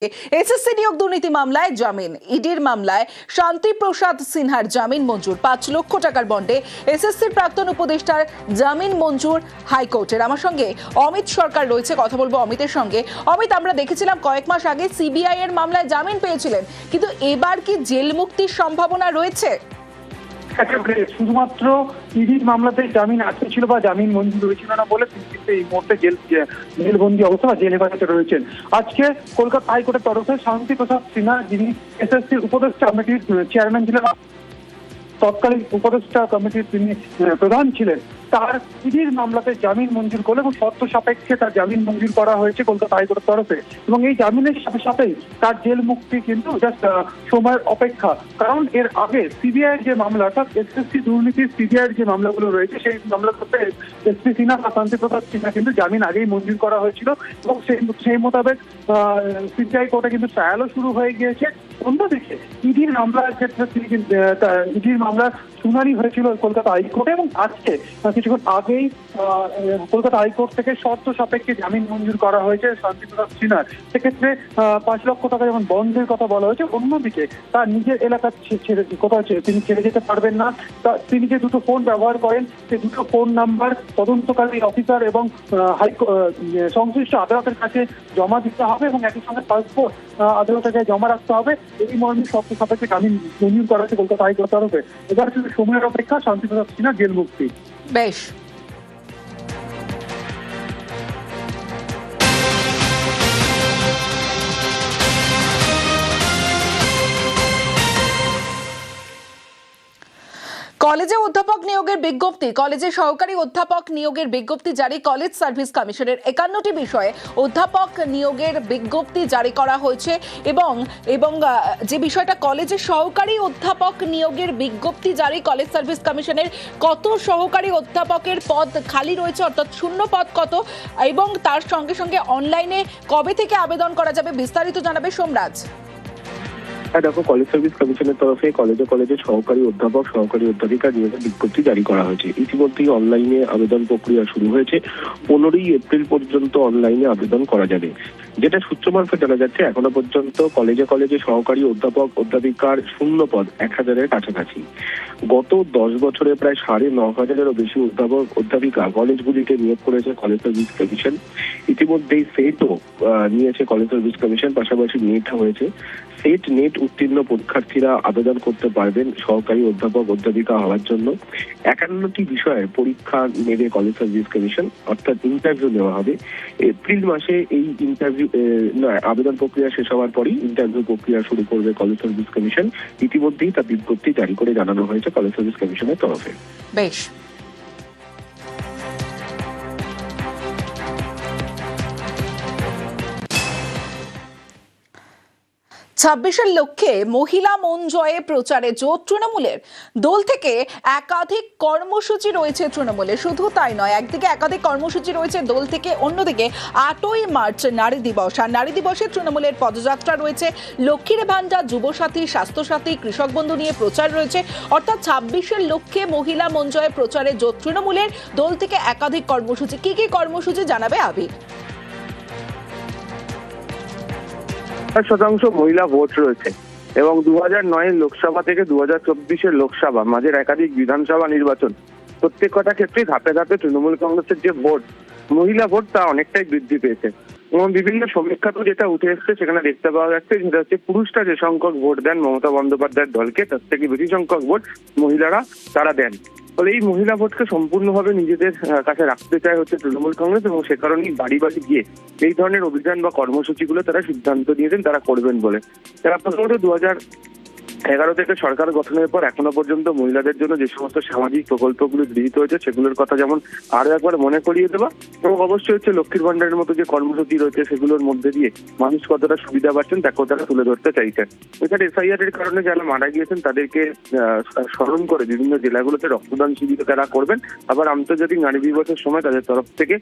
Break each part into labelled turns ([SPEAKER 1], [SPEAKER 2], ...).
[SPEAKER 1] SSC নিয়োগ দুর্নীতি মামলায় জামিন, ইডির মামলায় শান্তি প্রসাদ সিনহার জামিন মঞ্জুর। 5 লক্ষ টাকার বন্ডে এসএসসির প্রাক্তন উপদেষ্টার জামিন মঞ্জুর হাইকোর্টের। আমার সঙ্গে অমিত সরকার রয়েছে, কথা বলবো অমিতের সঙ্গে। অমিত, আমরা দেখেছিলাম কয়েক মাস আগে সিবিআই এর মামলায় জামিন পেয়েছিলেন, কিন্তু এবার কি জেল মুক্তির সম্ভাবনা রয়েছে?
[SPEAKER 2] শুধুমাত্র ইডির মামলাতে জামিন আটকে ছিল বা জামিন মঞ্জুর হয়েছিল না বলে তিনি কিন্তু এই মুহূর্তে জেলবন্দি অবস্থা বা জেল হেফাজতে রয়েছেন। আজকে কলকাতা হাইকোর্টের তরফে শান্তি প্রসাদ সিনহা, যিনি এসএসসির উপদেষ্টা কমিটির চেয়ারম্যান ছিলেন, তৎকালীন উপদেষ্টা কমিটির তিনি প্রধান ছিলেন, তার ইডির মামলাতে জামিন মঞ্জুর করলে এবং শর্ত সাপেক্ষে তার জামিন মঞ্জুর করা হয়েছে কলকাতা হাইকোর্টের তরফে। এবং এই জামিনের সাথে সাথেই তার জেল মুক্তি কিন্তু জাস্ট সময়ের অপেক্ষা। কারণ এর আগে সিবিআই এর যে মামলা, অর্থাৎ এসএসসি দুর্নীতির সিবিআই এর যে মামলাগুলো রয়েছে, সেই মামলাগুলোতে এসপি সিনহা বা শান্তি প্রসাদ সিনহা কিন্তু জামিন আগেই মঞ্জুর করা হয়েছিল এবং সেই মোতাবেক সিবিআই কোর্টে কিন্তু ট্রায়ালও শুরু হয়ে গিয়েছে। অন্যদিকে ইডির মামলার ক্ষেত্রে ইডির মামলার শুনানি হয়েছিল কলকাতা হাইকোর্টে এবং আজকে কিছুক্ষণ আগেই কলকাতা হাইকোর্ট থেকে শর্ত সাপেক্ষে জামিন মঞ্জুর করা হয়েছে শান্তি প্রসাদ সিনহার। সেক্ষেত্রে 5 লক্ষ টাকা যেমন বন্ধের কথা বলা হয়েছে, অন্যদিকে তার নিজের এলাকা কোথাও তিনি ছেড়ে যেতে পারবেন না। তিনি যে দুটো ফোন ব্যবহার করেন, সেই দুটো ফোন নাম্বার তদন্তকারী অফিসার এবং সংশ্লিষ্ট আদালতের কাছে জমা দিতে হবে এবং একই সঙ্গে পাসপোর্ট আদালতের কাছে জমা রাখতে হবে। এই মর্মে শর্ত সাপেক্ষে জামিন মঞ্জুর করা হয়েছে কলকাতা হাইকোর্টের তরফে। এবার সময়ের অপেক্ষা শান্তি প্রসাদ সিনহা জেল মুক্তি।
[SPEAKER 1] বেশ, কলেজে অধ্যাপক নিয়োগের বিজ্ঞপ্তি, কলেজে সহকারী অধ্যাপক নিয়োগের বিজ্ঞপ্তি জারি। কলেজ সার্ভিস কমিশনের 51টি বিষয়ে অধ্যাপক নিয়োগের বিজ্ঞপ্তি জারি করা হয়েছে এবং যে বিষয়টা কলেজে সহকারী অধ্যাপক নিয়োগের বিজ্ঞপ্তি জারি কলেজ সার্ভিস কমিশনের, কত সহকারী অধ্যাপকের পদ খালি রয়েছে, অর্থাৎ শূন্য পদ কত, এবং তার সঙ্গে সঙ্গে অনলাইনে কবে থেকে আবেদন করা যাবে, বিস্তারিত জানাবে সোমরাজ।
[SPEAKER 3] দেখো, কলেজ সার্ভিস কমিশনের তরফে কলেজে সহকারী অধ্যাপক সহকারী অধ্যাপিকা নিয়োগের বিজ্ঞপ্তি জারি করা হয়েছে। ইতিমধ্যেই অনলাইনে আবেদন প্রক্রিয়া শুরু হয়েছে। 15ই এপ্রিল পর্যন্ত অনলাইনে আবেদন করা যাবে। যেটা সূত্র মারফত জানা যাচ্ছে, এখনো পর্যন্ত কলেজে সহকারী অধ্যাপক অধ্যাপিকার শূন্য পদ 1000-এর কাছাকাছি। গত 10 বছরে প্রায় 9,500-এরও বেশি অধ্যাপক অধ্যাপিকা কলেজগুলিতে নিয়োগ করেছে কলেজ সার্ভিস কমিশন। ইতিমধ্যেই সেটও নিয়েছে কলেজ সার্ভিস কমিশন, পাশাপাশি নেট হয়েছে। সেট নেট উত্তীর্ণ পরীক্ষার্থীরা আবেদন করতে পারবেন সহকারী অধ্যাপক অধ্যাপিকা হওয়ার জন্য। 51টি বিষয়ের পরীক্ষা নেবে কলেজ সার্ভিস কমিশন, অর্থাৎ ইন্টারভিউ নেওয়া হবে। এপ্রিল মাসে এই আবেদন প্রক্রিয়া শেষ হওয়ার পরই ইন্টারভিউ প্রক্রিয়া শুরু করবে কলেজ সার্ভিস কমিশন। ইতিমধ্যেই তা বিজ্ঞপ্তি জারি করে জানানো হয়েছে কলেজ সার্ভিস কমিশনের তরফে।
[SPEAKER 1] বেশ, 26-এর লক্ষ্যে মহিলা মন জয়ে প্রচারে জোট তৃণমূলের। দল থেকে একাধিক কর্মসূচি রয়েছে তৃণমূলের। শুধু তাই নয়, একদিকে একাধিক কর্মসূচি রয়েছে দল থেকে, অন্যদিকে 8ই মার্চ নারী দিবস। আর নারী দিবসে তৃণমূলের পদযাত্রা রয়েছে, লক্ষ্মীর ভান্ডার, যুবসাথী, স্বাস্থ্যসাথী, কৃষক বন্ধু নিয়ে প্রচার রয়েছে। অর্থাৎ 26-এর লক্ষ্যে মহিলা মন জয়ে প্রচারে জোট তৃণমূলের। দল থেকে একাধিক কর্মসূচি, কি কি কর্মসূচি জানাবে আবির?
[SPEAKER 4] 60% মহিলা ভোট রয়েছে এবং 2009-এর লোকসভা থেকে 2024-এর লোকসভা, মাঝের একাধিক বিধানসভা নির্বাচন, প্রত্যেক কটা ক্ষেত্রে ধাপে ধাপে তৃণমূল কংগ্রেসের যে ভোট, মহিলা ভোট, তা অনেকটাই বৃদ্ধি পেয়েছে। এবং বিভিন্ন সমীক্ষা তো যেটা উঠে এসছে সেখানে দেখতে পাওয়া যাচ্ছে, যেটা হচ্ছে পুরুষরা যে সংখ্যক ভোট দেন মমতা বন্দ্যোপাধ্যায়ের দলকে, তার থেকে বেশি সংখ্যক ভোট মহিলারা তারা দেন। ফলে এই মহিলা ভোটকে সম্পূর্ণভাবে নিজেদের কাছে রাখতে চায় হচ্ছে তৃণমূল কংগ্রেস, এবং সে কারণেই বাড়ি বাড়ি গিয়ে এই ধরনের অভিযান বা কর্মসূচিগুলো তারা সিদ্ধান্ত নিয়েছেন তারা করবেন বলে। তারা প্রথমত 2011 থেকে সরকার গঠনের পর এখনো পর্যন্ত মহিলাদের জন্য যে সমস্ত সামাজিক প্রকল্পগুলো গৃহীত হয়েছে সেগুলোর কথা যেমন আরো একবার মনে করিয়ে দেওয়া, এবং অবশ্যই হচ্ছে লক্ষ্মীর ভান্ডারের মতো যে কর্মসূচি রয়েছে সেগুলোর মধ্যে দিয়ে মানুষ কতটা সুবিধা পাচ্ছেন তাকেও তারা তুলে ধরতে চাইছেন। এছাড়া এসআইআর এর কারণে যারা মারা গিয়েছেন তাদেরকে স্মরণ করে বিভিন্ন জেলাগুলোতে রক্তদান শিবির তারা করবেন। আবার আন্তর্জাতিক নারী দিবসের সময় তাদের তরফ থেকে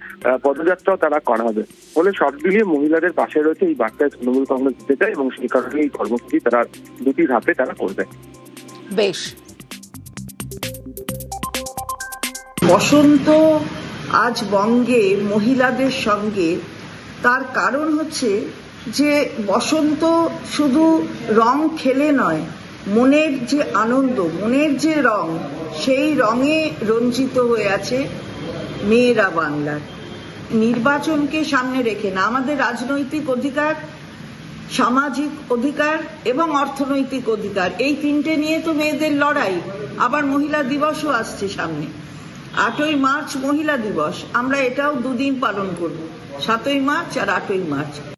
[SPEAKER 4] পদযাত্রাও তারা করা হবে। ফলে সব মিলিয়ে মহিলাদের পাশে রয়েছে এই বার্তায় তৃণমূল কংগ্রেস দিতে চায়, এবং সেই কারণে এই কর্মসূচি তারা দুটি ধাপে করবে।
[SPEAKER 1] বেশ,
[SPEAKER 5] বসন্ত আজ বঙ্গে মহিলাদের সঙ্গে, তার কারণ হচ্ছে যে বসন্ত শুধু রং খেলে নয়, মনের যে আনন্দ, মনের যে রং, সেই রঙে রঞ্জিত হয়ে আছে মেয়েরা বাংলার। নির্বাচনকে সামনে রেখে না, আমাদের রাজনৈতিক অধিকার, সামাজিক অধিকার এবং অর্থনৈতিক অধিকার, এই তিনটে নিয়ে তো মেয়েদের লড়াই। আবার মহিলা দিবসও আসছে সামনে, 8ই মার্চ মহিলা দিবস, আমরা এটাও দুদিন পালন করব, 7ই মার্চ আর 8ই মার্চ।